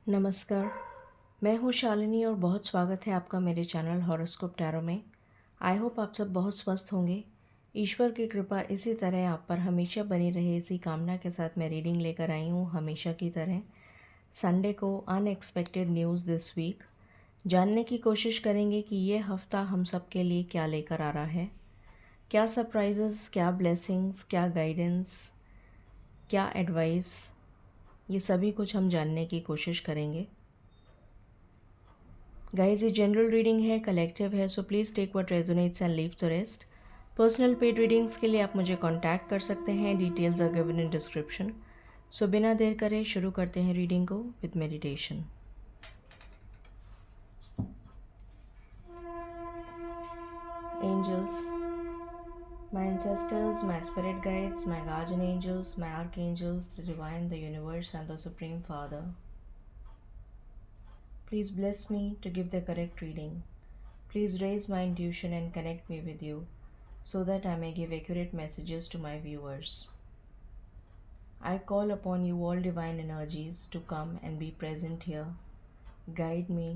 नमस्कार। मैं हूँ शालिनी और बहुत स्वागत है आपका मेरे चैनल हॉरोस्कोप टैरो में। आई होप आप सब बहुत स्वस्थ होंगे। ईश्वर की कृपा इसी तरह आप पर हमेशा बनी रहे, इसी कामना के साथ मैं रीडिंग लेकर आई हूँ हमेशा की तरह। संडे को अनएक्सपेक्टेड न्यूज़ दिस वीक जानने की कोशिश करेंगे कि ये हफ़्ता हम सब के लिए क्या लेकर आ रहा है। क्या सरप्राइजेस, क्या ब्लेसिंग्स, क्या गाइडेंस, क्या एडवाइस, ये सभी कुछ हम जानने की कोशिश करेंगे। गाइज, ये जनरल रीडिंग है, कलेक्टिव है, so please take what resonates and leave the rest. Personal paid readings के लिए आप मुझे कांटेक्ट कर सकते हैं, details are given in description. So बिना देर करे शुरू करते हैं रीडिंग को with meditation. Angels, my ancestors, my spirit guides, my guardian angels, my archangels, the divine, the universe, and the Supreme Father. Please bless me to give the correct reading. Please raise my intuition and connect me with you so that I may give accurate messages to my viewers. I call upon you, all divine energies, to come and be present here. Guide me,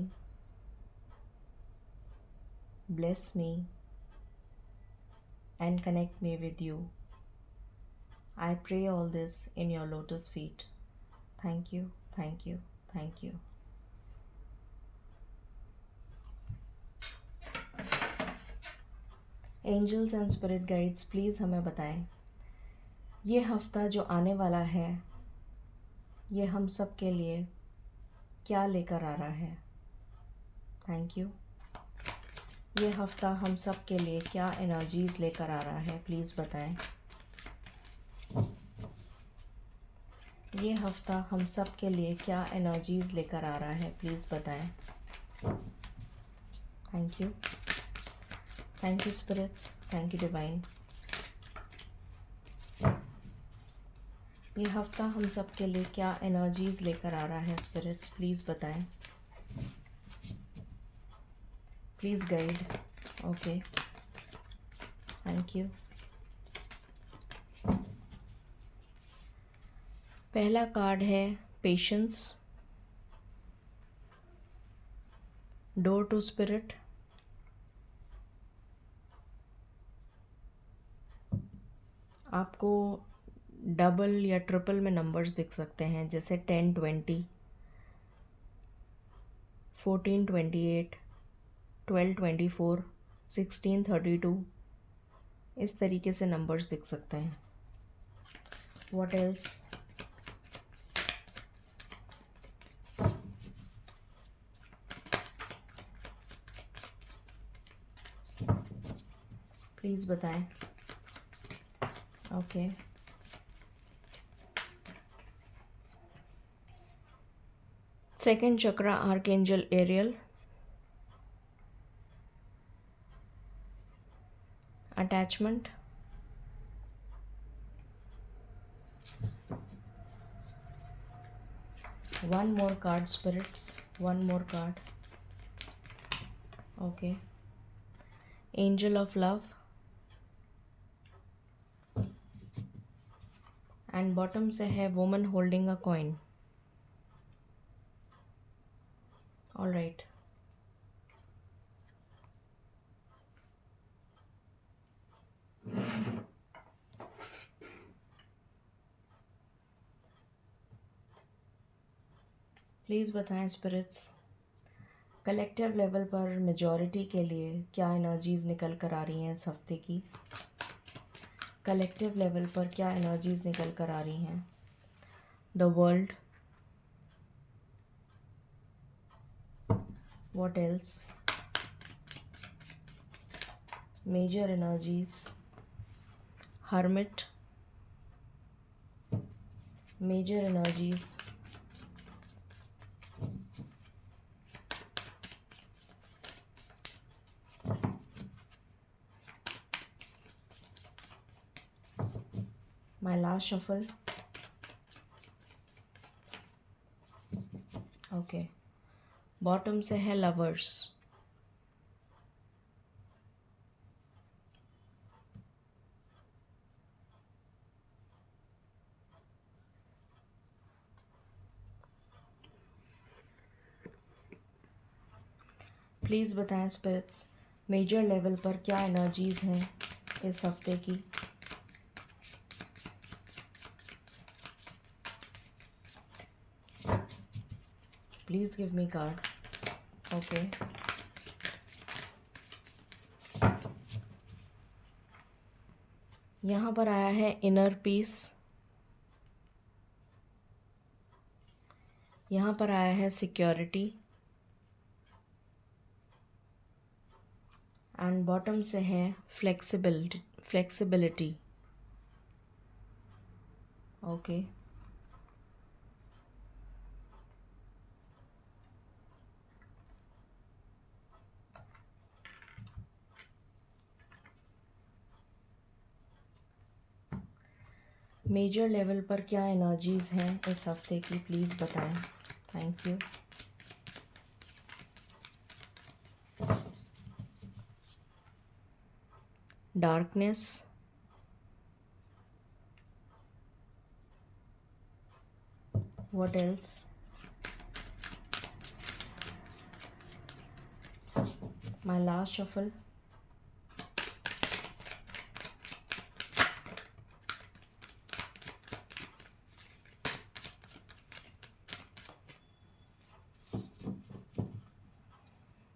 bless me, and connect me with you. I pray all this in your lotus feet. Thank you, thank you, thank you. Angels and spirit guides, please हमें बताएं ये हफ्ता जो आने वाला है ये हम सब के लिए क्या लेकर आ रहा है। Thank you. ये हफ्ता हम सब के लिए क्या एनर्जीज़ लेकर आ रहा है, प्लीज़ बताएं। ये हफ्ता हम सब के लिए क्या एनर्जीज़ लेकर आ रहा है, प्लीज़ बताएं। Thank you, thank you spirits, thank you divine. ये हफ्ता हम सब के लिए क्या एनर्जीज़ लेकर आ रहा है स्पिरिट्स, प्लीज़ बताएं। Please guide. Okay, thank you. पहला कार्ड है पेशेंस, डोर टू स्पिरिट। आपको डबल या ट्रिपल में नंबर्स दिख सकते हैं, जैसे 10, 20, 14, 28, 12, 24, 16, 32, इस तरीके से नंबर्स दिख सकते हैं। What else? प्लीज़ बताएं। Okay, second chakra archangel Ariel, attachment, one more card spirits, one more card. Okay, angel of love, and bottom से है woman holding a coin. All right, please बताएं स्पिरिट्स, कलेक्टिव लेवल पर majority के लिए क्या energies निकल कर आ रही हैं इस हफ्ते की। कलेक्टिव लेवल पर क्या एनर्जीज़ निकल कर आ रही हैं। The world, what else? Major energies, hermit, major energies, my last shuffle. Okay, bottom से है लवर्स, प्लीज़ बताएं स्पिरिट्स, मेजर लेवल पर क्या एनर्जीज़ हैं इस हफ्ते की। Please give me card. Okay, यहाँ पर आया है इनर पीस, यहाँ पर आया है सिक्योरिटी, एंड बॉटम से है फ्लेक्सिबिलिटी। ओके, मेजर लेवल पर क्या एनर्जीज़ हैं इस हफ्ते की, प्लीज़ बताएं। Thank you. Darkness, what else, my last shuffle,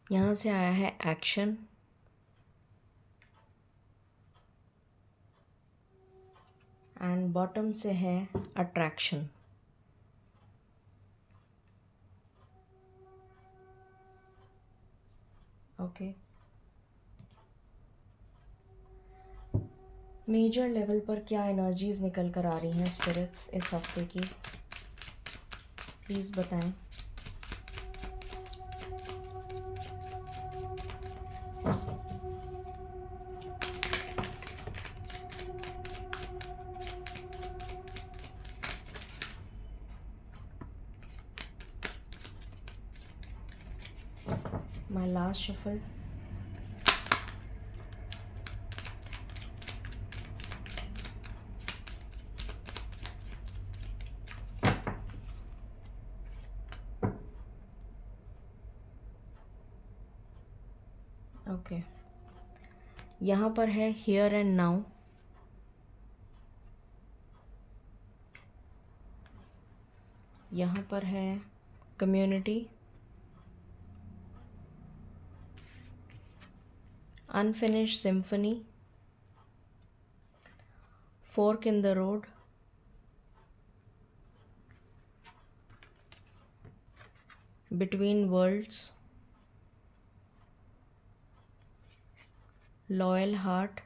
यहाँ से आया है एक्शन, एंड बॉटम से है अट्रैक्शन। ओके, मेजर लेवल पर क्या एनर्जीज निकल कर आ रही हैं स्पिरिट्स इस हफ्ते की, प्लीज़ बताएं। माय लास्ट शफल, ओके, यहाँ पर है हियर एंड नाउ, यहाँ पर है community, unfinished symphony, fork in the road, between worlds, loyal heart,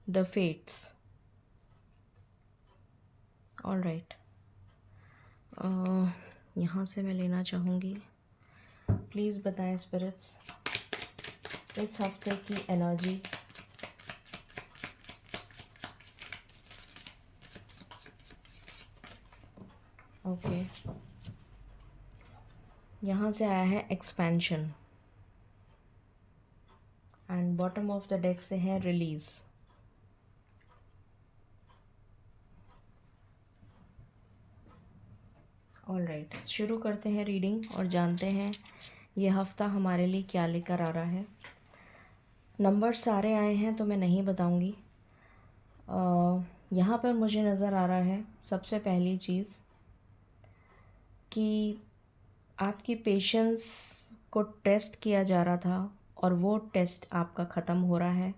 the fates. All right, यहाँ से मैं लेना चाहूँगी, प्लीज़ बताएं स्पिरिट्स इस हफ्ते की एनर्जी। ओके, यहाँ से आया है expansion, and bottom of the deck से है रिलीज़। ऑल राइट, शुरू करते हैं रीडिंग और जानते हैं ये हफ्ता हमारे लिए क्या लेकर आ रहा है। नंबर सारे आए हैं तो मैं नहीं बताऊंगी। यहाँ पर मुझे नज़र आ रहा है सबसे पहली चीज़ कि आपकी पेशेंस को टेस्ट किया जा रहा था और वो टेस्ट आपका ख़त्म हो रहा है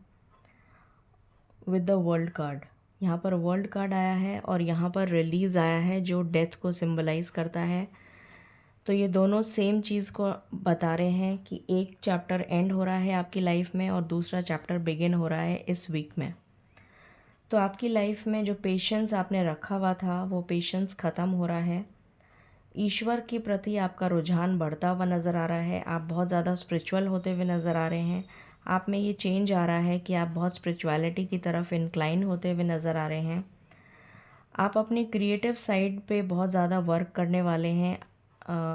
विद द वर्ल्ड कार्ड। यहाँ पर वर्ल्ड कार्ड आया है और यहाँ पर रिलीज़ आया है जो डेथ को सिंबलाइज़ करता है। तो ये दोनों सेम चीज़ को बता रहे हैं कि एक चैप्टर एंड हो रहा है आपकी लाइफ में और दूसरा चैप्टर बिगिन हो रहा है इस वीक में। तो आपकी लाइफ में जो पेशेंस आपने रखा हुआ था वो पेशेंस ख़त्म हो रहा है। ईश्वर के प्रति आपका रुझान बढ़ता हुआ नज़र आ रहा है। आप बहुत ज़्यादा स्पिरिचुअल होते हुए नज़र आ रहे हैं। आप में ये चेंज आ रहा है कि आप बहुत स्पिरिचुअलिटी की तरफ इंक्लाइन होते हुए नज़र आ रहे हैं। आप अपनी क्रिएटिव साइड पे बहुत ज़्यादा वर्क करने वाले हैं।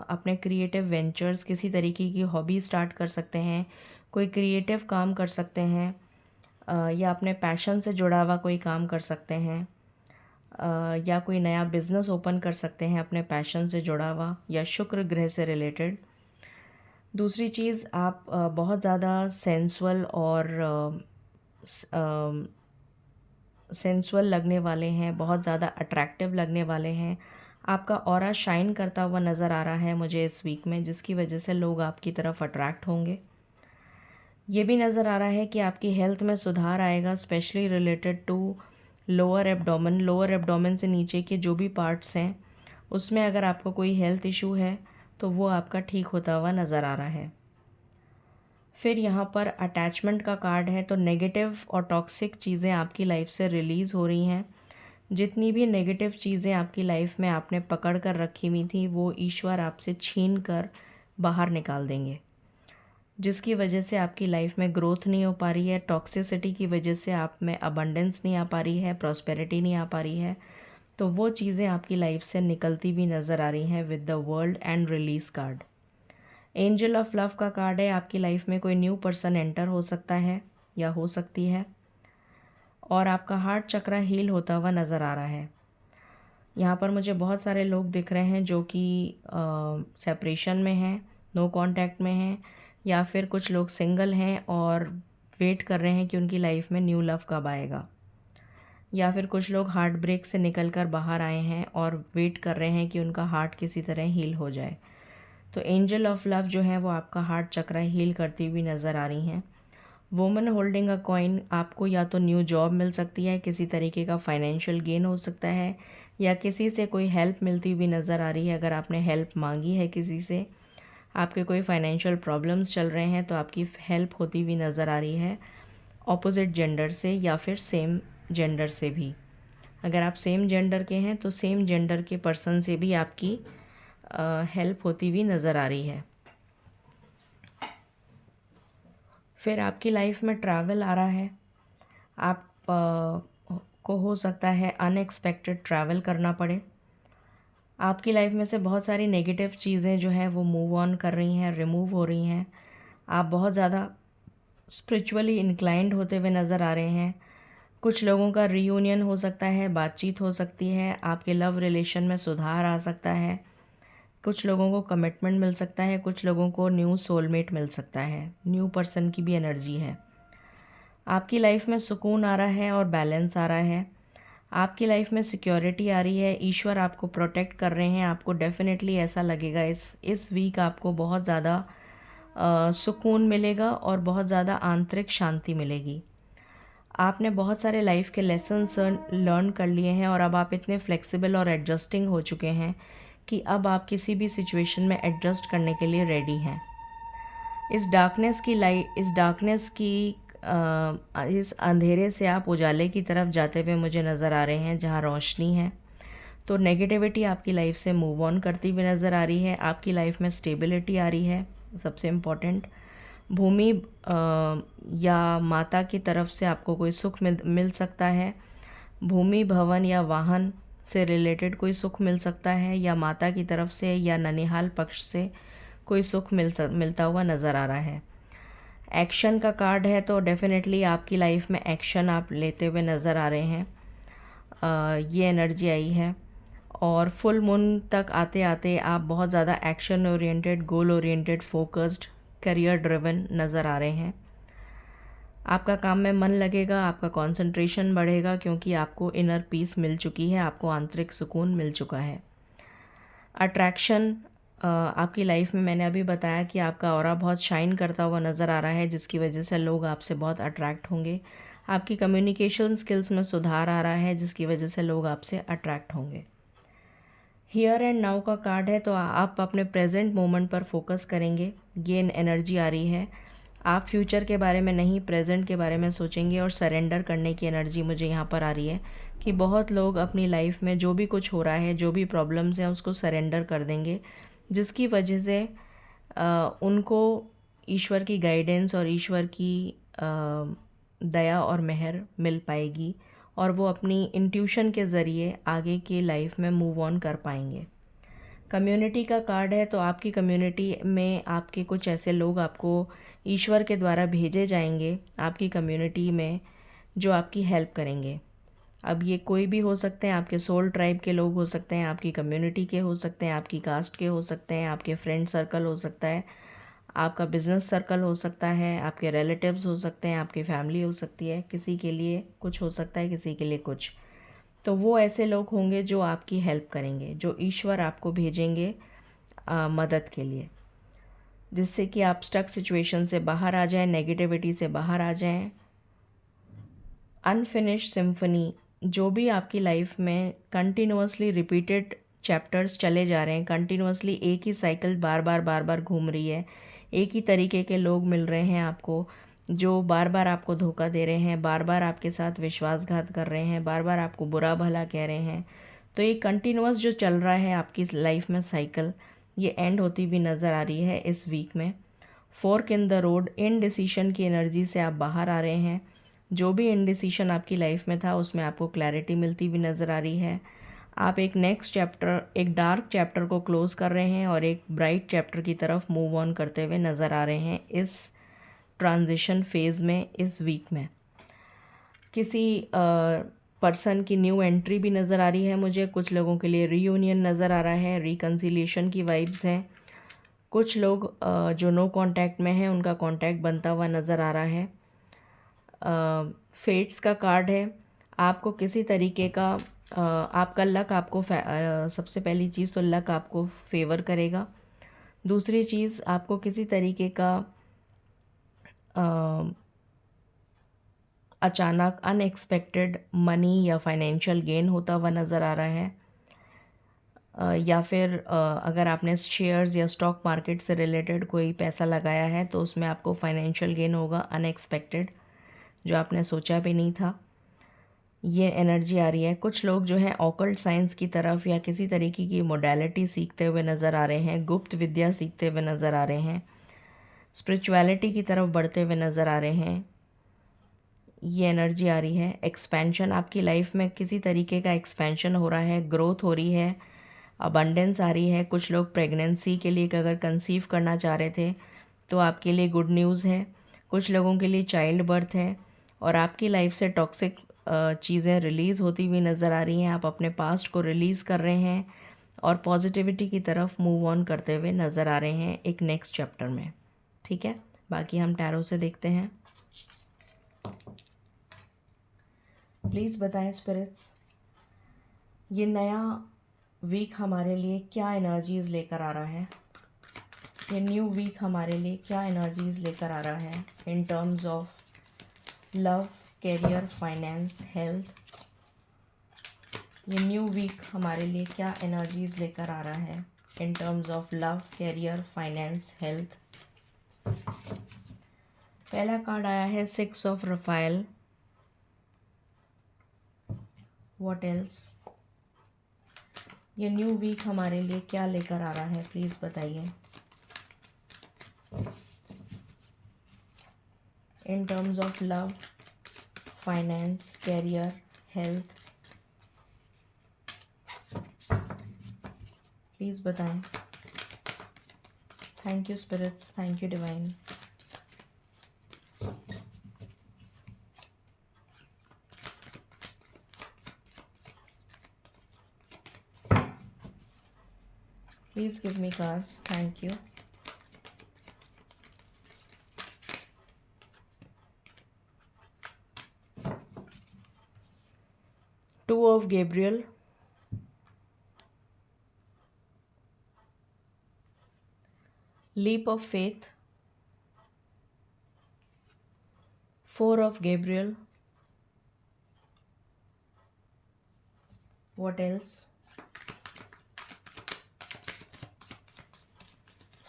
अपने क्रिएटिव वेंचर्स, किसी तरीके की हॉबी स्टार्ट कर सकते हैं, कोई क्रिएटिव काम कर सकते हैं, या अपने पैशन से जुड़ा हुआ कोई काम कर सकते हैं, या कोई नया बिज़नेस ओपन कर सकते हैं अपने पैशन से जुड़ा हुआ या शुक्र ग्रह से रिलेटेड। दूसरी चीज़, आप बहुत ज़्यादा सेंसुअल लगने वाले हैं, बहुत ज़्यादा अट्रैक्टिव लगने वाले हैं। आपका ऑरा शाइन करता हुआ नज़र आ रहा है मुझे इस वीक में, जिसकी वजह से लोग आपकी तरफ अट्रैक्ट होंगे। ये भी नज़र आ रहा है कि आपकी हेल्थ में सुधार आएगा, specially related to lower abdomen. Lower abdomen से नीचे के जो भी पार्ट्स हैं उसमें अगर आपको कोई हेल्थ इशू है तो वो आपका ठीक होता हुआ नज़र आ रहा है। फिर यहाँ पर अटैचमेंट का कार्ड है, तो नेगेटिव और टॉक्सिक चीज़ें आपकी लाइफ से रिलीज़ हो रही हैं। जितनी भी नेगेटिव चीज़ें आपकी लाइफ में आपने पकड़ कर रखी हुई थी वो ईश्वर आपसे छीन कर बाहर निकाल देंगे, जिसकी वजह से आपकी लाइफ में ग्रोथ नहीं हो पा रही है। टॉक्सिसिटी की वजह से आप में अबंडेंस नहीं आ पा रही है, प्रॉस्पेरिटी नहीं आ पा रही है, तो वो चीज़ें आपकी लाइफ से निकलती हुई नज़र आ रही हैं with the world and release card. Angel of love का कार्ड है, आपकी लाइफ में कोई न्यू पर्सन एंटर हो सकता है या हो सकती है, और आपका हार्ट चक्र हील होता हुआ नज़र आ रहा है। यहाँ पर मुझे बहुत सारे लोग दिख रहे हैं जो कि सेपरेशन में हैं, नो कांटेक्ट में हैं, या फिर कुछ लोग सिंगल हैं और वेट कर रहे हैं कि उनकी लाइफ में न्यू लव कब आएगा, या फिर कुछ लोग हार्ट ब्रेक से निकल कर बाहर आए हैं और वेट कर रहे हैं कि उनका हार्ट किसी तरह हील हो जाए। तो एंजल ऑफ लव जो है वो आपका हार्ट चक्र हील करती हुई नज़र आ रही हैं। वुमन होल्डिंग अ कॉइन, आपको या तो न्यू जॉब मिल सकती है, किसी तरीके का फाइनेंशियल गेन हो सकता है, या किसी से कोई हेल्प मिलती हुई नज़र आ रही है। अगर आपने हेल्प मांगी है किसी से, आपके कोई फाइनेंशियल प्रॉब्लम्स चल रहे हैं, तो आपकी हेल्प होती हुई नज़र आ रही है ऑपोजिट जेंडर से या फिर सेम जेंडर से भी। अगर आप सेम जेंडर के हैं तो सेम जेंडर के पर्सन से भी आपकी हेल्प होती हुई नज़र आ रही है। फिर आपकी लाइफ में ट्रैवल आ रहा है, आप को हो सकता है अनएक्सपेक्टेड ट्रैवल करना पड़े। आपकी लाइफ में से बहुत सारी नेगेटिव चीज़ें जो हैं वो मूव ऑन कर रही हैं, रिमूव हो रही हैं। आप बहुत ज़्यादा स्पिरिचुअली इंक्लाइंड होते हुए नज़र आ रहे हैं। कुछ लोगों का रीयूनियन हो सकता है, बातचीत हो सकती है, आपके लव रिलेशन में सुधार आ सकता है, कुछ लोगों को कमिटमेंट मिल सकता है, कुछ लोगों को न्यू सोलमेट मिल सकता है, न्यू पर्सन की भी एनर्जी है। आपकी लाइफ में सुकून आ रहा है और बैलेंस आ रहा है। आपकी लाइफ में सिक्योरिटी आ रही है, ईश्वर आपको प्रोटेक्ट कर रहे हैं। आपको डेफिनेटली ऐसा लगेगा इस वीक आपको बहुत ज़्यादा सुकून मिलेगा और बहुत ज़्यादा आंतरिक शांति मिलेगी। आपने बहुत सारे लाइफ के लेसन्स लर्न कर लिए हैं और अब आप इतने फ्लेक्सिबल और एडजस्टिंग हो चुके हैं कि अब आप किसी भी सिचुएशन में एडजस्ट करने के लिए रेडी हैं। इस अंधेरे से आप उजाले की तरफ जाते हुए मुझे नज़र आ रहे हैं, जहाँ रोशनी है। तो नेगेटिविटी आपकी लाइफ से मूव ऑन करती हुई नज़र आ रही है। आपकी लाइफ में स्टेबिलिटी आ रही है। सबसे इम्पॉर्टेंट, भूमि या माता की तरफ से आपको कोई सुख मिल सकता है। भूमि, भवन या वाहन से रिलेटेड कोई सुख मिल सकता है, या माता की तरफ से या ननिहाल पक्ष से कोई सुख मिलता हुआ नज़र आ रहा है। एक्शन का कार्ड है, तो डेफिनेटली आपकी लाइफ में एक्शन आप लेते हुए नज़र आ रहे हैं। ये एनर्जी आई है, और फुल मून तक आते आते आप बहुत ज़्यादा action oriented, goal oriented, focused, career driven नज़र आ रहे हैं। आपका काम में मन लगेगा, आपका कंसंट्रेशन बढ़ेगा, क्योंकि आपको इनर पीस मिल चुकी है, आपको आंतरिक सुकून मिल चुका है। अट्रैक्शन आपकी लाइफ में, मैंने अभी बताया कि आपका ऑरा बहुत शाइन करता हुआ नज़र आ रहा है, जिसकी वजह से लोग आपसे बहुत अट्रैक्ट होंगे। आपकी कम्युनिकेशन स्किल्स में सुधार आ रहा है, जिसकी वजह से लोग आपसे अट्रैक्ट होंगे। हियर एंड नाउ का कार्ड है, तो आप अपने प्रेजेंट मोमेंट पर फोकस करेंगे। ये एनर्जी आ रही है, आप फ्यूचर के बारे में नहीं, प्रेजेंट के बारे में सोचेंगे, और सरेंडर करने की एनर्जी मुझे यहाँ पर आ रही है कि बहुत लोग अपनी लाइफ में जो भी कुछ हो रहा है, जो भी प्रॉब्लम्स हैं, उसको सरेंडर कर देंगे, जिसकी वजह से उनको ईश्वर की गाइडेंस और ईश्वर की दया और मेहर मिल पाएगी, और वो अपनी इंट्यूशन के ज़रिए आगे की लाइफ में मूव ऑन कर पाएंगे। कम्युनिटी का कार्ड है, तो आपकी कम्युनिटी में आपके कुछ ऐसे लोग आपको ईश्वर के द्वारा भेजे जाएंगे आपकी कम्युनिटी में, जो आपकी हेल्प करेंगे। अब ये कोई भी हो सकते हैं, आपके सोल ट्राइब के लोग हो सकते हैं, आपकी कम्युनिटी के हो सकते हैं, आपकी कास्ट के हो सकते हैं, आपके फ्रेंड सर्कल हो सकता है, आपका बिजनेस सर्कल हो सकता है, आपके रिलेटिव्स हो सकते हैं, आपकी फैमिली हो सकती है, किसी के लिए कुछ हो सकता है, किसी के लिए कुछ। तो वो ऐसे लोग होंगे जो आपकी हेल्प करेंगे, जो ईश्वर आपको भेजेंगे मदद के लिए, जिससे कि आप स्टक सिचुएशन से बाहर आ जाएं, नेगेटिविटी से बाहर आ जाएं। अनफिनिश्ड सिम्फनी, जो भी आपकी लाइफ में कंटिन्यूअसली रिपीटेड चैप्टर्स चले जा रहे हैं, कंटिन्यूअसली एक ही साइकिल बार बार घूम रही है, एक ही तरीके के लोग मिल रहे हैं आपको, जो बार बार आपको धोखा दे रहे हैं, बार बार आपके साथ विश्वासघात कर रहे हैं, बार बार आपको बुरा भला कह रहे हैं। तो ये कंटिन्यूअस जो चल रहा है आपकी लाइफ में साइकिल, ये एंड होती हुई नज़र आ रही है इस वीक में। फोर्क इन द रोड, इनडिसीशन की एनर्जी से आप बाहर आ रहे हैं। जो भी इनडिसीशन आपकी लाइफ में था उसमें आपको क्लैरिटी मिलती हुई नज़र आ रही है। आप एक नेक्स्ट चैप्टर, एक डार्क चैप्टर को क्लोज कर रहे हैं और एक ब्राइट चैप्टर की तरफ मूव ऑन करते हुए नज़र आ रहे हैं इस ट्रांजिशन फेज़ में, इस वीक में। किसी पर्सन की न्यू एंट्री भी नज़र आ रही है मुझे। कुछ लोगों के लिए रीयूनियन नज़र आ रहा है, रिकन्सिलिएशन की वाइब्स हैं। कुछ लोग जो नो कांटेक्ट में हैं उनका कांटेक्ट बनता हुआ नज़र आ रहा है। फेट्स का कार्ड है। आपको किसी तरीके का आपका लक आपको सबसे पहली चीज़ तो लक आपको फेवर करेगा। दूसरी चीज़, आपको किसी तरीके का अचानक अनएक्सपेक्टेड मनी या फाइनेंशियल गेन होता हुआ नज़र आ रहा है। या फिर अगर आपने शेयर्स या स्टॉक मार्केट से रिलेटेड कोई पैसा लगाया है तो उसमें आपको फाइनेंशियल गेन होगा अनएक्सपेक्टेड, जो आपने सोचा भी नहीं था। ये एनर्जी आ रही है। कुछ लोग जो हैं ऑकल्ट साइंस की तरफ या किसी तरीके की मोडालिटी सीखते हुए नज़र आ रहे हैं, गुप्त विद्या सीखते हुए नज़र आ रहे हैं, स्पिरिचुअलिटी की तरफ बढ़ते हुए नज़र आ रहे हैं। ये एनर्जी आ रही है। एक्सपेंशन, आपकी लाइफ में किसी तरीके का एक्सपेंशन हो रहा है, ग्रोथ हो रही है, अबंडेंस आ रही है। कुछ लोग प्रेगनेंसी के लिए अगर कंसीव करना चाह रहे थे तो आपके लिए गुड न्यूज़ है। कुछ लोगों के लिए चाइल्ड बर्थ है और आपकी लाइफ से टॉक्सिक चीज़ें रिलीज़ होती हुई नज़र आ रही हैं। आप अपने पास्ट को रिलीज़ कर रहे हैं और पॉजिटिविटी की तरफ मूव ऑन करते हुए नज़र आ रहे हैं एक नेक्स्ट चैप्टर में। ठीक है, बाकी हम टैरो से देखते हैं। प्लीज़ बताएं स्पिरिट्स, ये नया वीक हमारे लिए क्या एनर्जीज़ लेकर आ रहा है। ये न्यू वीक हमारे लिए क्या एनर्जीज़ लेकर आ रहा है in terms of love, career, finance, health. ये न्यू वीक हमारे लिए क्या एनर्जीज़ लेकर आ रहा है in terms of love, career, finance, हेल्थ। पहला कार्ड आया है 6 ऑफ रफाइल। What else? ये न्यू वीक हमारे लिए क्या लेकर आ रहा है, प्लीज़ बताइए। In terms of love, finance, career, health, please बताएं। Thank you spirits, thank you divine. Please give me cards. Thank you. Two of Gabriel. Leap of faith. Four of Gabriel. What else?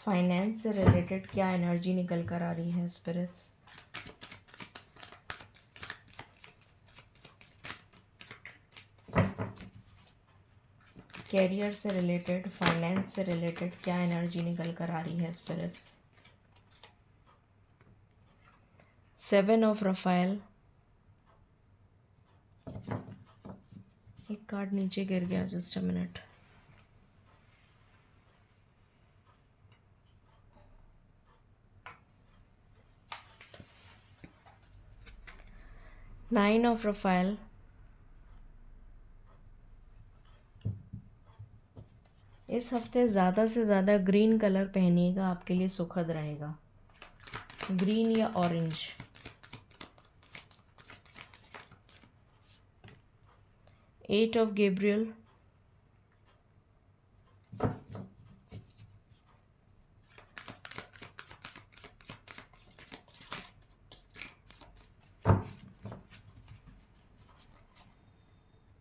Finance से related क्या energy निकल कर आ रही है spirits? Career से related, finance से रिलेटेड क्या एनर्जी निकल कर आ रही है स्पिरिट्स? 7 of Rafale. एक कार्ड नीचे गिर गया, just a minute. Nine of Rafale. इस हफ्ते ज़्यादा से ज़्यादा ग्रीन कलर पहनिएगा, आपके लिए सुखद रहेगा। ग्रीन या orange. Eight of Gabriel,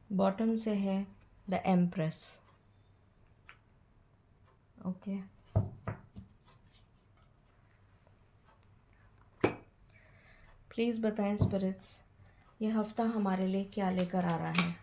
bottom से है द एम्प्रेस। ओके, प्लीज़ बताएं स्पिरिट्स, ये हफ्ता हमारे लिए क्या लेकर आ रहा है।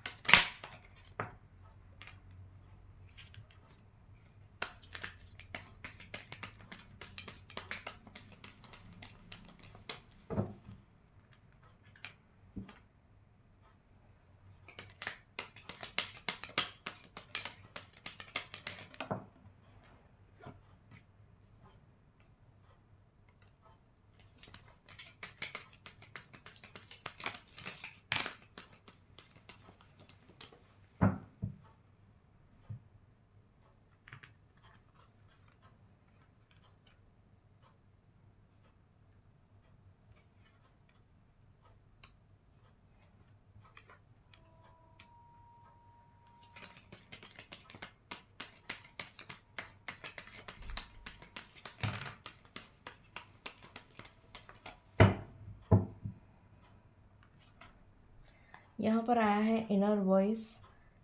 यहाँ पर आया है inner voice,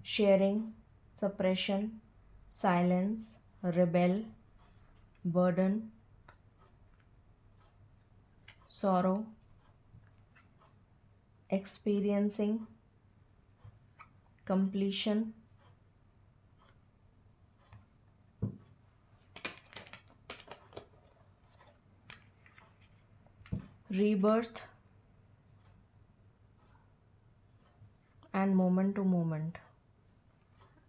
sharing, suppression, silence, rebel, burden, sorrow, experiencing, completion, rebirth and moment to moment।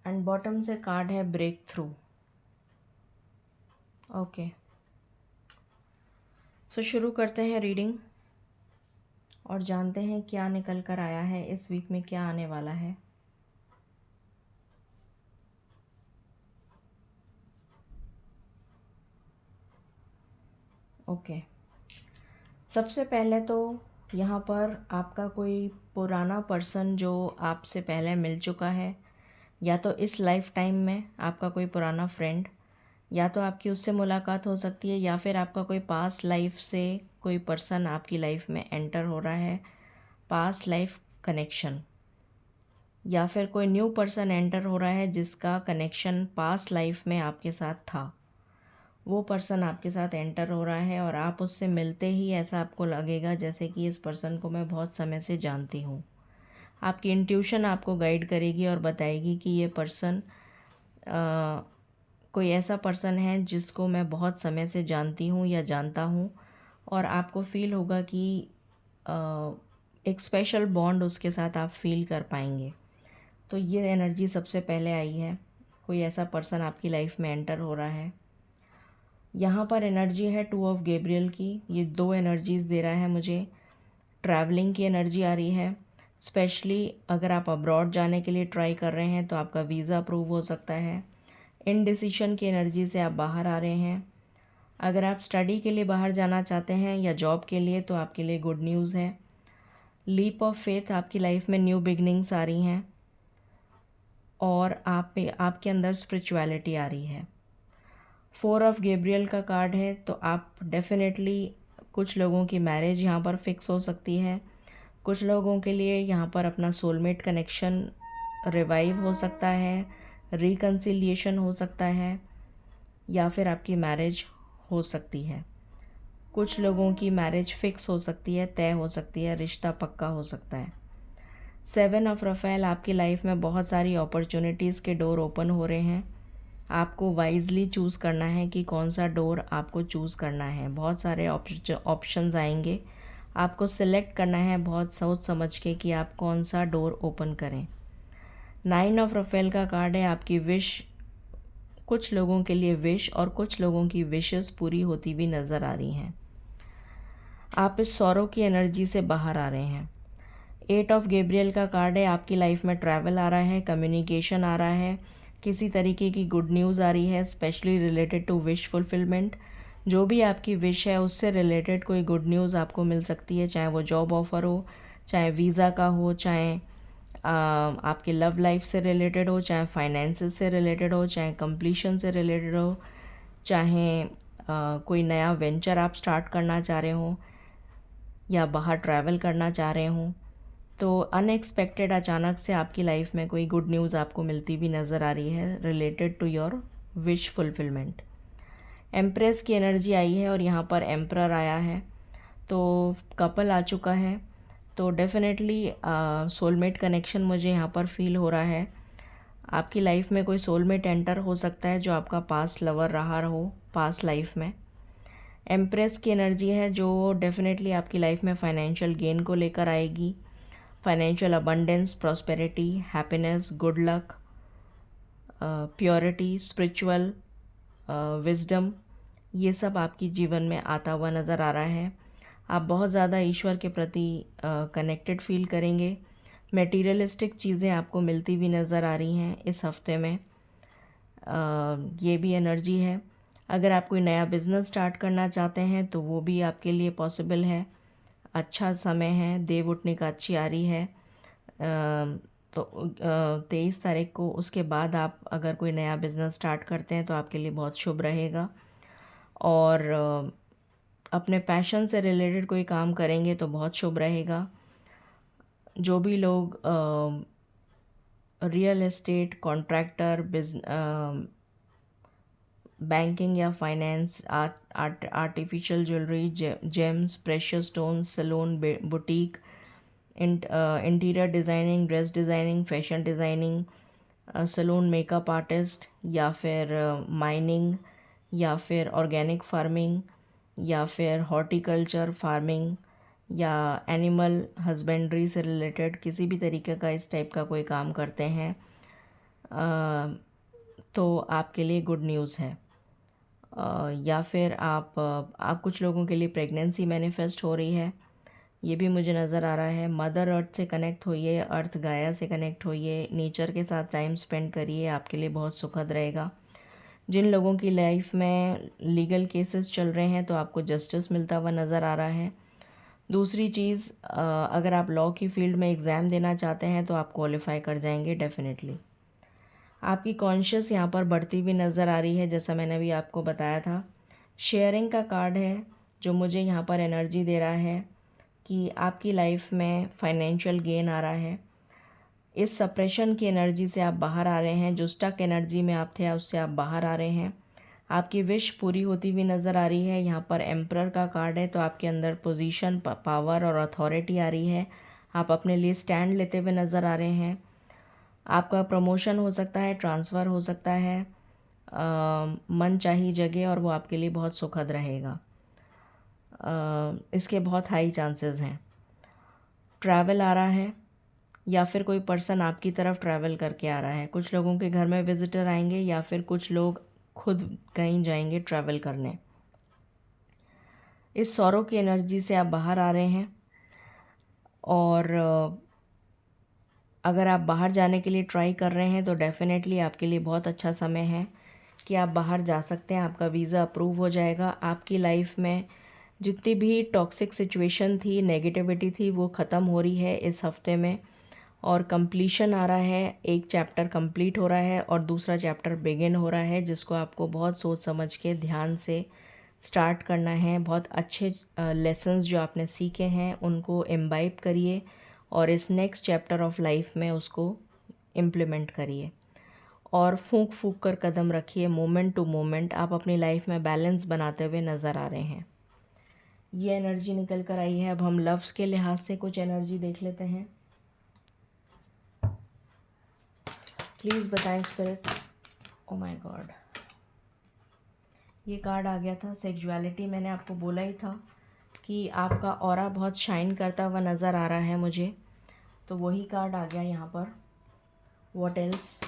And bottom से कार्ड है ब्रेक थ्रू। ओके, सो शुरू करते हैं रीडिंग और जानते हैं क्या निकल कर आया है, इस वीक में क्या आने वाला है। ओके, सबसे पहले तो यहाँ पर आपका कोई पुराना पर्सन जो आपसे पहले मिल चुका है, या तो इस लाइफ टाइम में आपका कोई पुराना फ्रेंड, या तो आपकी उससे मुलाकात हो सकती है, या फिर आपका कोई पास्ट लाइफ से कोई पर्सन आपकी लाइफ में एंटर हो रहा है, पास्ट लाइफ कनेक्शन, या फिर कोई न्यू पर्सन एंटर हो रहा है जिसका कनेक्शन पास्ट लाइफ में आपके साथ था। वो पर्सन आपके साथ एंटर हो रहा है और आप उससे मिलते ही ऐसा आपको लगेगा जैसे कि इस पर्सन को मैं बहुत समय से जानती हूँ। आपकी इंट्यूशन आपको गाइड करेगी और बताएगी कि ये पर्सन कोई ऐसा पर्सन है जिसको मैं बहुत समय से जानती हूँ या जानता हूँ, और आपको फील होगा कि एक स्पेशल बॉन्ड उसके साथ आप फील कर पाएंगे। तो ये एनर्जी सबसे पहले आई है, कोई ऐसा पर्सन आपकी लाइफ में एंटर हो रहा है। यहाँ पर एनर्जी है टू ऑफ गैब्रियल की, ये दो एनर्जीज़ दे रहा है मुझे। ट्रैवलिंग की एनर्जी आ रही है, स्पेशली अगर आप अब्रॉड जाने के लिए ट्राई कर रहे हैं तो आपका वीज़ा अप्रूव हो सकता है। इनडिसीशन की एनर्जी से आप बाहर आ रहे हैं। अगर आप स्टडी के लिए बाहर जाना चाहते हैं या जॉब के लिए तो आपके लिए गुड न्यूज़ है। लीप ऑफ फेथ, आपकी लाइफ में न्यू बिगनिंग्स आ रही हैं और आपके अंदर स्पिरिचुअलिटी आ रही है। फोर ऑफ गैब्रियल का कार्ड है, तो आप डेफिनेटली कुछ लोगों की मैरिज यहाँ पर फिक्स हो सकती है। कुछ लोगों के लिए यहाँ पर अपना सोलमेट कनेक्शन रिवाइव हो सकता है, रिकन्सिलिएशन हो सकता है, या फिर आपकी मैरिज हो सकती है। कुछ लोगों की मैरिज फिक्स हो सकती है, तय हो सकती है, रिश्ता पक्का हो सकता है। सेवन ऑफ रफेल, आपकी लाइफ में बहुत सारी अपॉर्चुनिटीज़ के डोर ओपन हो रहे हैं। आपको वाइजली चूज़ करना है कि कौन सा डोर आपको चूज़ करना है। बहुत सारे ऑप्शंस आएंगे, आपको सिलेक्ट करना है बहुत सोच समझ के कि आप कौन सा डोर ओपन करें। नाइन ऑफ रफेल का कार्ड है आपकी विश। कुछ लोगों के लिए विश और कुछ लोगों की विशेस पूरी होती हुई नज़र आ रही हैं। आप इस सौरों की एनर्जी से बाहर आ रहे हैं। एट ऑफ गैब्रियल का कार्ड है, आपकी लाइफ में ट्रैवल आ रहा है, कम्युनिकेशन आ रहा है, किसी तरीके की गुड न्यूज़ आ रही है, specially related to wish fulfilment. जो भी आपकी विश है उससे रिलेटेड कोई गुड न्यूज़ आपको मिल सकती है, चाहे वो जॉब ऑफ़र हो, चाहे वीज़ा का हो, चाहे आपके लव लाइफ से रिलेटेड हो, चाहे फाइनेंसेस से रिलेटेड हो, चाहे कंप्लीशन से रिलेटेड हो, चाहे कोई नया वेंचर आप स्टार्ट करना चाह रहे हो या बाहर ट्रैवल करना चाह रहे हो। तो अनएक्सपेक्टेड अचानक से आपकी लाइफ में कोई गुड न्यूज़ आपको मिलती भी नज़र आ रही है related to your wish fulfilment. Empress की एनर्जी आई है और यहाँ पर एम्परर आया है, तो कपल आ चुका है। तो डेफिनेटली सोलमेट कनेक्शन मुझे यहाँ पर फील हो रहा है। आपकी लाइफ में कोई सोलमेट एंटर हो सकता है जो आपका पास्ट लवर रहा हो पास्ट लाइफ में। एम्प्रेस की एनर्जी है जो डेफिनेटली आपकी लाइफ में फाइनेंशियल गेन को लेकर आएगी। Financial abundance, prosperity, happiness, good luck, purity, spiritual wisdom, ये सब आपकी जीवन में आता हुआ नज़र आ रहा है। आप बहुत ज़्यादा ईश्वर के प्रति कनेक्टेड फील करेंगे। मटेरियलिस्टिक चीज़ें आपको मिलती भी नज़र आ रही हैं इस हफ्ते में। ये भी एनर्जी है। अगर आप कोई नया बिज़नेस स्टार्ट करना चाहते हैं तो वो भी आपके लिए पॉसिबल है। अच्छा समय है, देव उठने का अच्छी आ रही है। तो 23 तारीख को उसके बाद आप अगर कोई नया बिज़नेस स्टार्ट करते हैं तो आपके लिए बहुत शुभ रहेगा। और अपने पैशन से रिलेटेड कोई काम करेंगे तो बहुत शुभ रहेगा। जो भी लोग रियल एस्टेट, कॉन्ट्रैक्टर, बैंकिंग या finance, artificial jewellery, gems, precious stones, salon, boutique, interior designing, dress designing, fashion designing, salon, makeup artist, या फिर माइनिंग, या फिर ऑर्गेनिक फार्मिंग, या फिर हॉर्टिकल्चर फार्मिंग, या एनिमल हस्बेंड्री से रिलेटेड किसी भी तरीके का इस टाइप का कोई काम करते हैं तो आपके लिए गुड न्यूज़ है। या फिर आप कुछ लोगों के लिए प्रेगनेंसी मैनिफेस्ट हो रही है, ये भी मुझे नज़र आ रहा है। मदर अर्थ से कनेक्ट होइए, अर्थ गाया से कनेक्ट होइए, नेचर के साथ टाइम स्पेंड करिए, आपके लिए बहुत सुखद रहेगा। जिन लोगों की लाइफ में लीगल केसेस चल रहे हैं तो आपको जस्टिस मिलता हुआ नज़र आ रहा है। दूसरी चीज़, अगर आप लॉ की फील्ड में एग्ज़ाम देना चाहते हैं तो आप क्वालिफाई कर जाएंगे डेफिनेटली। आपकी कॉन्शियस यहाँ पर बढ़ती हुई नज़र आ रही है, जैसा मैंने अभी आपको बताया था। शेयरिंग का कार्ड है जो मुझे यहाँ पर एनर्जी दे रहा है कि आपकी लाइफ में फाइनेंशियल गेन आ रहा है। इस सप्रेशन की एनर्जी से आप बाहर आ रहे हैं, जो स्टक एनर्जी में आप थे उससे आप बाहर आ रहे हैं। आपकी विश पूरी होती हुई नज़र आ रही है। यहाँ पर एम्परर का कार्ड है, तो आपके अंदर पोजीशन, पावर और अथॉरिटी आ रही है। आप अपने लिए स्टैंड लेते हुए नज़र आ रहे हैं। आपका प्रमोशन हो सकता है, ट्रांसफ़र हो सकता है, मन चाही जगह, और वो आपके लिए बहुत सुखद रहेगा। इसके बहुत हाई चांसेस हैं। ट्रैवल आ रहा है या फिर कोई पर्सन आपकी तरफ ट्रैवल करके आ रहा है। कुछ लोगों के घर में विजिटर आएंगे या फिर कुछ लोग खुद कहीं जाएंगे ट्रैवल करने। इस सौरों की एनर्जी से आप बाहर आ रहे हैं। और अगर आप बाहर जाने के लिए ट्राई कर रहे हैं तो डेफ़िनेटली आपके लिए बहुत अच्छा समय है कि आप बाहर जा सकते हैं। आपका वीज़ा अप्रूव हो जाएगा। आपकी लाइफ में जितनी भी टॉक्सिक सिचुएशन थी, नेगेटिविटी थी, वो ख़त्म हो रही है इस हफ्ते में। और कंप्लीशन आ रहा है, एक चैप्टर कंप्लीट हो रहा है और दूसरा चैप्टर बिगिन हो रहा है, जिसको आपको बहुत सोच समझ के ध्यान से स्टार्ट करना है। बहुत अच्छे लेसन्स जो आपने सीखे हैं उनको इम्बाइब करिए और इस नेक्स्ट चैप्टर ऑफ लाइफ में उसको इम्प्लीमेंट करिए और फूंक फूंक कर कदम रखिए। मोमेंट टू मोमेंट आप अपनी लाइफ में बैलेंस बनाते हुए नज़र आ रहे हैं। ये एनर्जी निकल कर आई है। अब हम लव्स के लिहाज से कुछ एनर्जी देख लेते हैं। प्लीज़ बताएं स्पिरिट। ओ माय गॉड, ये कार्ड आ गया था सेक्सुअलिटी। मैंने आपको बोला ही था कि आपका ऑरा बहुत शाइन करता हुआ नज़र आ रहा है मुझे, तो वही कार्ड आ गया यहाँ पर। What else?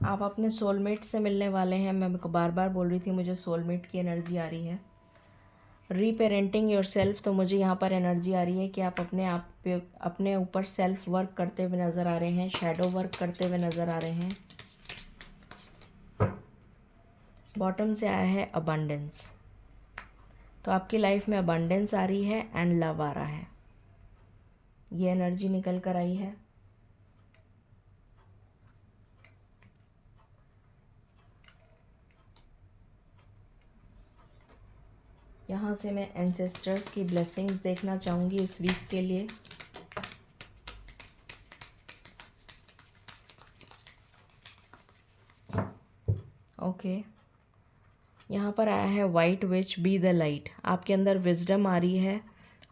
आप अपने सोलमेट से मिलने वाले हैं। मैं बार बार बोल रही थी मुझे सोलमेट की एनर्जी आ रही है। रीपेरेंटिंग योर सेल्फ, तो मुझे यहाँ पर एनर्जी आ रही है कि आप अपने आप पे अपने ऊपर सेल्फ वर्क करते हुए नज़र आ रहे हैं, शैडो वर्क करते हुए नज़र आ रहे हैं। बॉटम से आया है अबंडेंस, तो आपकी लाइफ में अबंडेंस आ रही है एंड लव आ रहा है, ये एनर्जी निकल कर आई है। यहाँ से मैं एंसेस्टर्स की ब्लेसिंग्स देखना चाहूँगी इस वीक के लिए। ओके, यहाँ पर आया है white which be the light, आपके अंदर विजडम आ रही है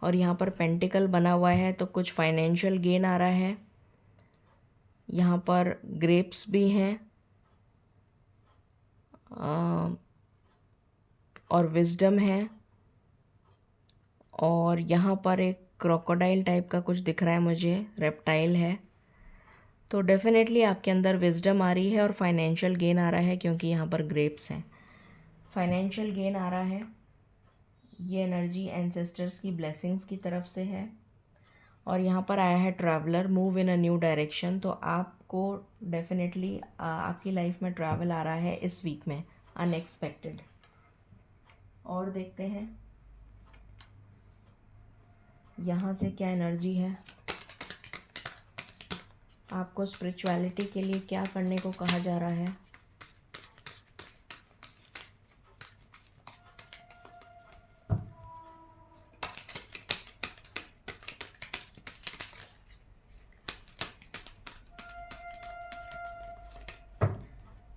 और यहाँ पर पेंटिकल बना हुआ है, तो कुछ फाइनेंशियल गेन आ रहा है। यहाँ पर ग्रेप्स भी हैं और विजडम है, और यहाँ पर एक क्रोकोडाइल टाइप का कुछ दिख रहा है मुझे, रेप्टाइल है। तो डेफिनेटली आपके अंदर विजडम आ रही है और फाइनेंशियल गेन आ रहा है, क्योंकि यहाँ पर ग्रेप्स हैं, फाइनेंशियल गेन आ रहा है। ये एनर्जी एंसेस्टर्स की ब्लेसिंग्स की तरफ से है। और यहाँ पर आया है traveller, move in a new direction, तो आपको डेफिनेटली आपकी लाइफ में ट्रैवल आ रहा है इस वीक में, अनएक्सपेक्टेड। और देखते हैं यहाँ से क्या एनर्जी है, आपको स्पिरिचुअलिटी के लिए क्या करने को कहा जा रहा है।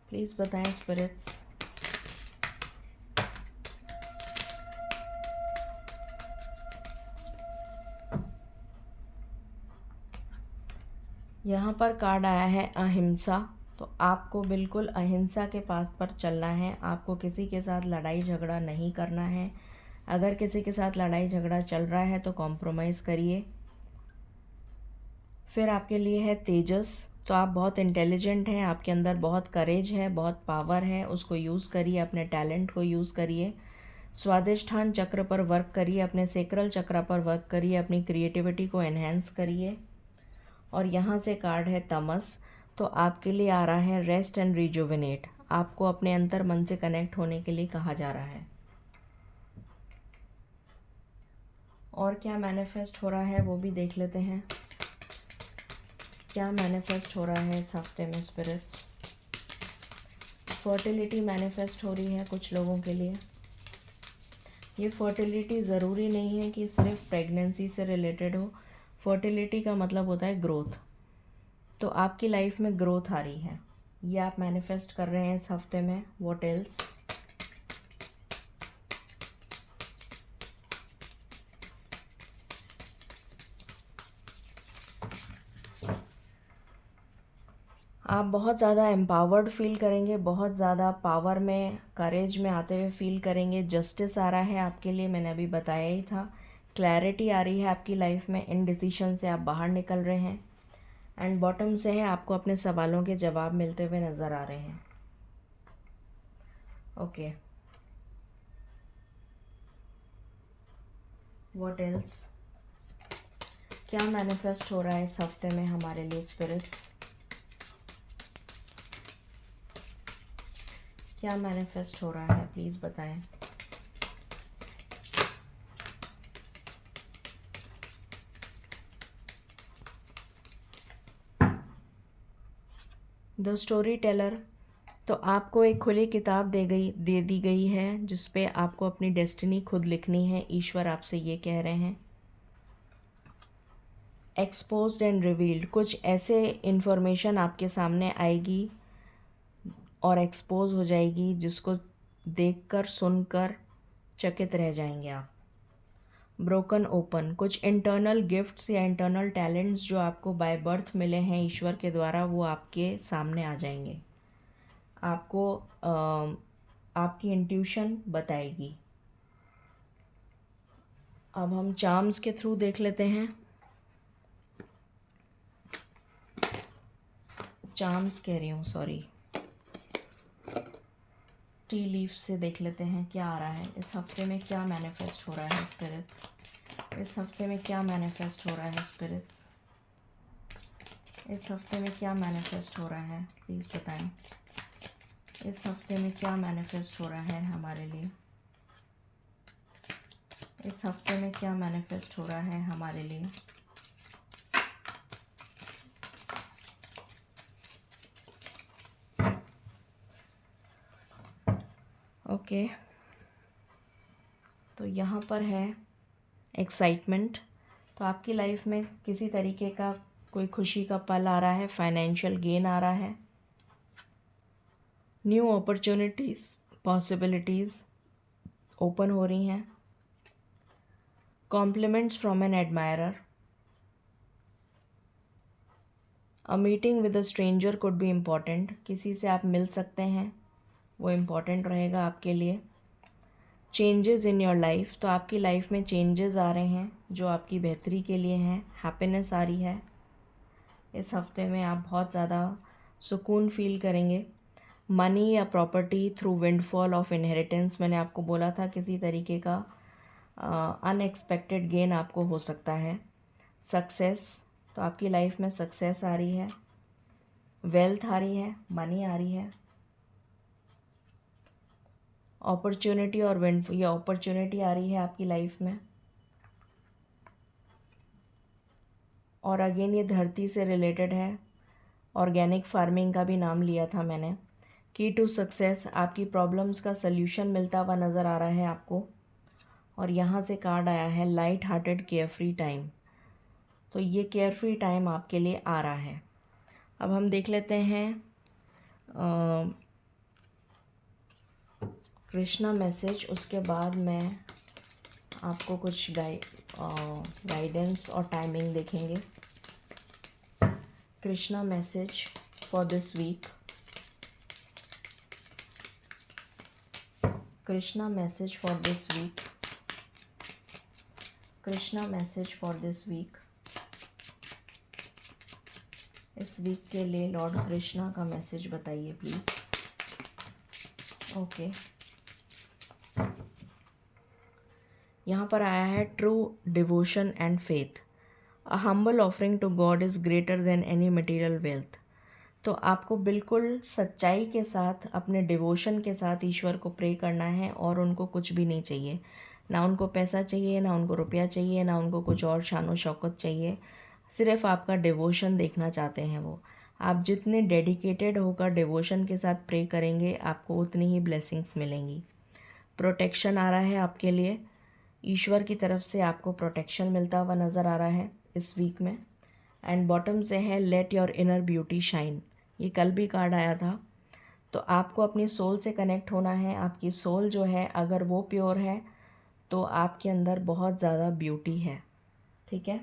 प्लीज़ बताएं स्पिरिट्स। यहाँ पर कार्ड आया है अहिंसा, तो आपको बिल्कुल अहिंसा के पाथ पर चलना है, आपको किसी के साथ लड़ाई झगड़ा नहीं करना है। अगर किसी के साथ लड़ाई झगड़ा चल रहा है तो कॉम्प्रोमाइज़ करिए। फिर आपके लिए है तेजस, तो आप बहुत इंटेलिजेंट हैं, आपके अंदर बहुत करेज है, बहुत पावर है, उसको यूज़ करिए, अपने टैलेंट को यूज़ करिए। स्वादिष्ठान चक्र पर वर्क करिए, अपने सेक्रल चक्र पर वर्क करिए, अपनी क्रिएटिविटी को एनहेंस करिए। और यहाँ से कार्ड है तमस, तो आपके लिए आ रहा है रेस्ट एंड रिजुविनेट, आपको अपने अंतर मन से कनेक्ट होने के लिए कहा जा रहा है। और क्या मैनिफेस्ट हो रहा है वो भी देख लेते हैं, क्या मैनिफेस्ट हो रहा है इस हफ्ते में स्पिरिट्स। फर्टिलिटी मैनिफेस्ट हो रही है कुछ लोगों के लिए। ये फर्टिलिटी ज़रूरी नहीं है कि सिर्फ प्रेगनेंसी से रिलेटेड हो, फर्टिलिटी का मतलब होता है ग्रोथ, तो आपकी लाइफ में ग्रोथ आ रही है, ये आप मैनिफेस्ट कर रहे हैं इस हफ्ते में। What else. आप बहुत ज़्यादा एम्पावर्ड फील करेंगे, बहुत ज़्यादा पावर में, करेज में आते हुए फील करेंगे। जस्टिस आ रहा है आपके लिए, मैंने अभी बताया ही था। क्लैरिटी आ रही है आपकी लाइफ में, इनडिसीजन से आप बाहर निकल रहे हैं। एंड बॉटम से है आपको अपने सवालों के जवाब मिलते हुए नज़र आ रहे हैं। ओके, व्हाट एल्स, क्या मैनिफेस्ट हो रहा है इस हफ्ते में हमारे लिए स्पिरिट्स, क्या मैनिफेस्ट हो रहा है प्लीज़ बताएं। द स्टोरी टेलर, तो आपको एक खुली किताब दे दी गई है जिस पे आपको अपनी डेस्टिनी खुद लिखनी है, ईश्वर आपसे ये कह रहे हैं। एक्सपोज्ड एंड रिवील्ड, कुछ ऐसे इन्फॉर्मेशन आपके सामने आएगी और एक्सपोज हो जाएगी जिसको देखकर सुनकर चकित रह जाएंगे आप। ब्रोकन ओपन, कुछ इंटरनल गिफ्ट्स या इंटरनल टैलेंट्स जो आपको बाय बर्थ मिले हैं ईश्वर के द्वारा, वो आपके सामने आ जाएंगे, आपको आपकी इंट्यूशन बताएगी। अब हम चार्म्स के थ्रू देख लेते हैं, चार्म्स कह रही हूँ, सॉरी। टी लीफ से देख लेते हैं क्या आ रहा है इस हफ्ते में, क्या मैनिफेस्ट हो रहा है स्पिरिट्स, इस हफ्ते में क्या मैनिफेस्ट हो रहा है स्पिरिट्स, इस हफ्ते में क्या मैनिफेस्ट हो रहा है, प्लीज़ बताएं। इस हफ्ते में क्या मैनिफेस्ट हो रहा है हमारे लिए, इस हफ्ते में क्या मैनिफेस्ट हो रहा है हमारे लिए। ओके, तो यहाँ पर है एक्साइटमेंट। तो आपकी लाइफ में किसी तरीके का कोई खुशी का पल आ रहा है, फाइनेंशियल गेन आ रहा है, न्यू अपॉर्चुनिटीज़, पॉसिबिलिटीज़ ओपन हो रही हैं, compliments from an admirer, a meeting with a stranger could be important, किसी से आप मिल सकते हैं, वो इम्पॉर्टेंट रहेगा आपके लिए। चेंजेस इन योर लाइफ, तो आपकी लाइफ में चेंजेस आ रहे हैं जो आपकी बेहतरी के लिए हैं, हैप्पीनेस आ रही है। इस हफ्ते में आप बहुत ज़्यादा सुकून फील करेंगे। मनी या property through windfall of inheritance, मैंने आपको बोला था किसी तरीके का अनएक्सपेक्टेड गेन आपको हो सकता है। सक्सेस, तो आपकी लाइफ में सक्सेस आ रही है, वेल्थ आ रही है, मनी आ रही है। अपॉर्चुनिटी और ये अपॉर्चुनिटी आ रही है आपकी लाइफ में। और अगेन ये धरती से रिलेटेड है, ऑर्गेनिक फार्मिंग का भी नाम लिया था मैंने। की टू सक्सेस, आपकी प्रॉब्लम्स का सल्यूशन मिलता हुआ नज़र आ रहा है आपको। और यहाँ से कार्ड आया है लाइट हार्टेड केयरफ्री टाइम, तो ये केयरफ्री टाइम आपके लिए आ रहा है। अब हम देख लेते हैं कृष्णा मैसेज, उसके बाद मैं आपको कुछ गाइडेंस और टाइमिंग देखेंगे। Krishna message for this week, Krishna message for this week, Krishna message for this week. इस वीक के लिए लॉर्ड कृष्णा का मैसेज बताइए प्लीज़। ओके, यहाँ पर आया है true devotion and faith, a humble offering to God is greater than any material wealth. तो आपको बिल्कुल सच्चाई के साथ, अपने डिवोशन के साथ ईश्वर को प्रे करना है और उनको कुछ भी नहीं चाहिए, ना उनको पैसा चाहिए, ना उनको रुपया चाहिए, ना उनको कुछ और शान व शौकत चाहिए। सिर्फ आपका डिवोशन देखना चाहते हैं वो। आप जितने डेडिकेटेड होकर डिवोशन के साथ प्रे करेंगे आपको उतनी ही ब्लेसिंग्स मिलेंगी। प्रोटेक्शन आ रहा है आपके लिए, ईश्वर की तरफ से आपको प्रोटेक्शन मिलता हुआ नज़र आ रहा है इस वीक में। एंड बॉटम से है let your inner beauty shine, ये कल भी कार्ड आया था। तो आपको अपनी सोल से कनेक्ट होना है। आपकी सोल जो है अगर वो प्योर है तो आपके अंदर बहुत ज़्यादा ब्यूटी है। ठीक है,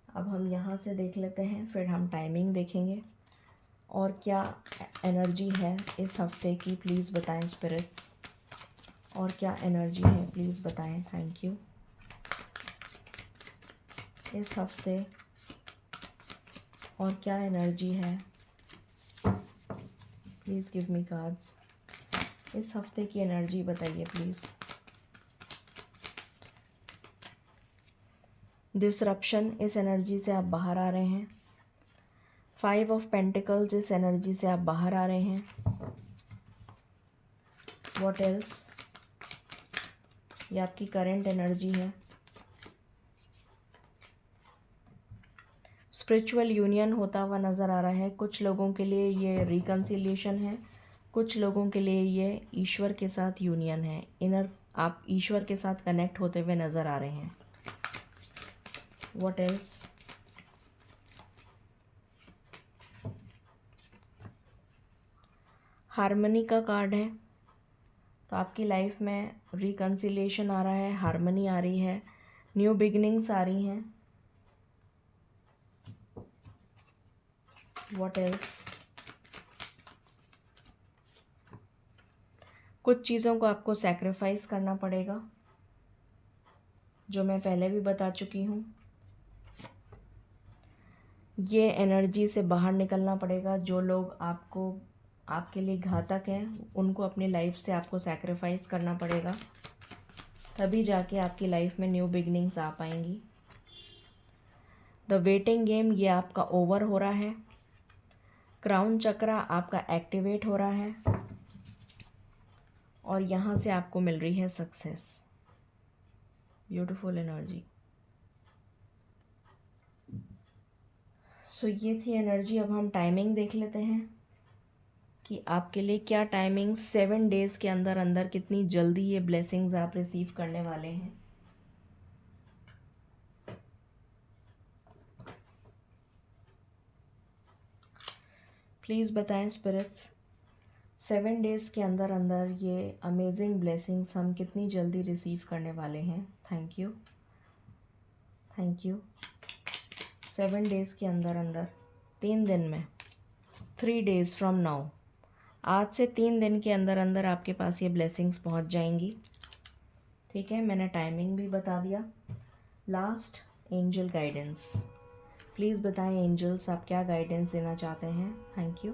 अब हम यहाँ से देख लेते हैं, फिर हम टाइमिंग देखेंगे और क्या एनर्जी है इस हफ्ते की, प्लीज़ बताएं स्पिरिट्स। और क्या एनर्जी है प्लीज़ बताएं, थैंक यू। इस हफ्ते और क्या एनर्जी है, प्लीज़ गिव मी कार्ड्स। इस हफ्ते की एनर्जी बताइए प्लीज़। डिसरप्शन, इस एनर्जी से आप बाहर आ रहे हैं। 5 ऑफ पेंटिकल्स, इस एनर्जी से आप बाहर आ रहे हैं। व्हाट एल्स, ये आपकी करंट एनर्जी है। स्पिरिचुअल यूनियन होता हुआ नज़र आ रहा है। कुछ लोगों के लिए ये रिकन्सिलिएशन है, कुछ लोगों के लिए ये ईश्वर के साथ यूनियन है। इनर, आप ईश्वर के साथ कनेक्ट होते हुए नज़र आ रहे हैं। व्हाट एल्स, हार्मनी का कार्ड है, तो आपकी लाइफ में रिकन्सिलिएशन आ रहा है, हार्मनी आ रही है, न्यू बिगिनिंग्स आ रही हैं। व्हाट एल्स, कुछ चीज़ों को आपको सैक्रिफाइस करना पड़ेगा, जो मैं पहले भी बता चुकी हूँ। ये एनर्जी से बाहर निकलना पड़ेगा। जो लोग आपको आपके लिए घातक हैं उनको अपनी लाइफ से आपको सैक्रिफाइस करना पड़ेगा, तभी जाके आपकी लाइफ में न्यू बिगनिंग्स आ पाएंगी। द वेटिंग गेम ये आपका ओवर हो रहा है। क्राउन चक्रा आपका एक्टिवेट हो रहा है और यहाँ से आपको मिल रही है सक्सेस। Beautiful energy. सो ये थी एनर्जी। अब हम टाइमिंग देख लेते हैं कि आपके लिए क्या टाइमिंग 7 डेज़ के अंदर अंदर कितनी जल्दी ये ब्लेसिंग्स आप रिसीव करने वाले हैं। प्लीज़ बताएं स्पिरिट्स, 7 डेज़ के अंदर अंदर ये अमेजिंग ब्लेसिंग्स हम कितनी जल्दी रिसीव करने वाले हैं। Thank you, thank you. 7 days के अंदर अंदर, 3 दिन में, 3 डेज़ फ्रॉम नाउ, आज से 3 दिन के अंदर अंदर आपके पास ये ब्लेसिंग्स पहुंच जाएंगी। ठीक है, मैंने टाइमिंग भी बता दिया। Last, angel guidance. प्लीज़ बताएं एंजल्स आप क्या गाइडेंस देना चाहते हैं। Thank you.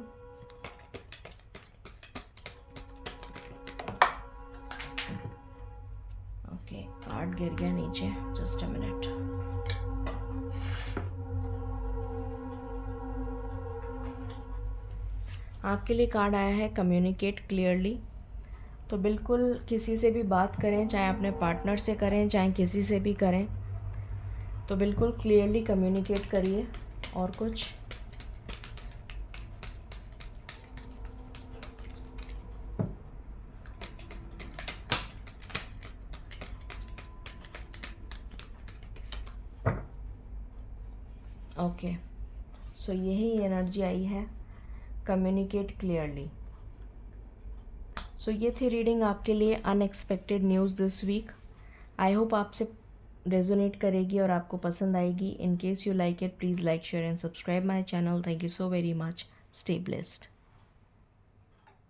ओके, कार्ड गिर गया नीचे, जस्ट अ मिनट। आपके लिए कार्ड आया है कम्युनिकेट क्लियरली। तो बिल्कुल किसी से भी बात करें, चाहे अपने पार्टनर से करें चाहे किसी से भी करें, तो बिल्कुल क्लियरली कम्युनिकेट करिए। और कुछ ओके, सो यही एनर्जी आई है, कम्युनिकेट क्लियरली। सो ये थी रीडिंग आपके लिए, unexpected news this week. I hope आपसे रेजोनेट करेगी और आपको पसंद आएगी। In case you like it, please like, share and subscribe my channel. Thank you so very much. Stay blessed.